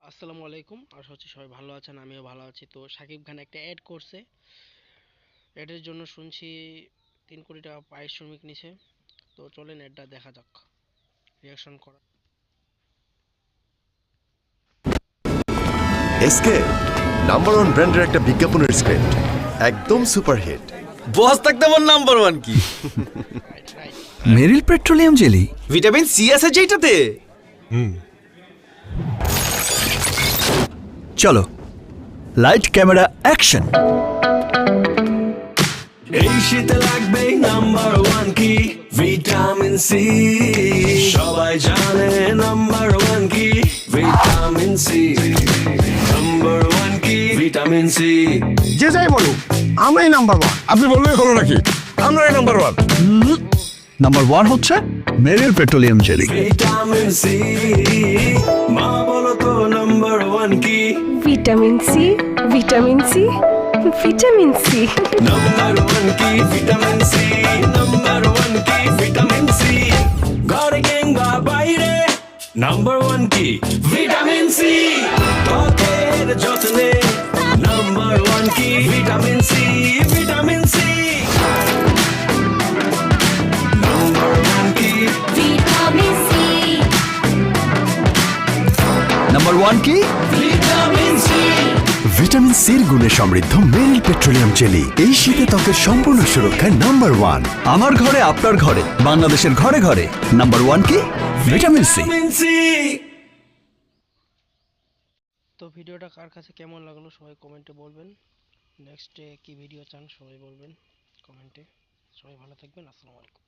আসসালামু আলাইকুম। আশা হচ্ছে সবাই ভালো আছেন, আমিও ভালো আছি। তো শাকিব খান একটা অ্যাড করছে, অ্যাডের জন্য শুনছি 3 কোটি টাকা পারিশ্রমিক নিছে। তো চলেন অ্যাডটা দেখা যাক, রিয়াকশন করা। এসকে নাম্বার ওয়ান ব্র্যান্ডের একটা বিজ্ঞাপনের স্ক্রিপ্ট, একদম সুপারহিট। বস থাকতে আমার নাম্বার ওয়ান কি? Right right. Meril petroleum jelly, vitamin C আছে যেটাতে। চলো লাইট ক্যামেরা অ্যাকশন। এই শীতে লাগবে নাম্বার ওয়ান কি ভিটামিন সি, সবাই জানে নাম্বার ওয়ান কি ভিটামিন সি, নাম্বার ওয়ান কি ভিটামিন সি। যে যাই বলুক আমরাই নাম্বার ওয়ান। আপনি বললেই হলো নাকি? আমরাই নাম্বার ওয়ান। নাম্বার ওয়ান হচ্ছে Meril petroleum jelly. Vitamin C, মা বলো তো নাম্বার ওয়ান কি? Vitamin C, vitamin C, vitamin C. Number one কি ভিটামিন সি, নাম্বার ওয়ান কি ভিটামিন সি। ঘরে কিংবা বাইরে নাম্বার ওয়ান কি ভিটামিন সি। ত্বকের যত্নে নাম্বার ওয়ান কি vitamin C, vitamin C. Number one কি ভিটামিন সি, নাম্বার ওয়ান কি? Vitamin C. ভিটামিন সির গুণে সমৃদ্ধ মেরিল পেট্রোলিয়াম জেলি এই শীতে ত্বকের সম্পূর্ণ সুরক্ষায় নাম্বার ওয়ান। আমার ঘরে, আপনার ঘরে, বাংলাদেশের ঘরে ঘরে নাম্বার ওয়ান কি? Vitamin C. Vitamin C. তো ভিডিওটা কার কাছে কেমন লাগলো সবাই কমেন্টে বলবেন। নেক্সটে কি ভিডিও চান সবাই বলবেন কমেন্টে। সবাই ভালো থাকবেন, আসসালামু আলাইকুম।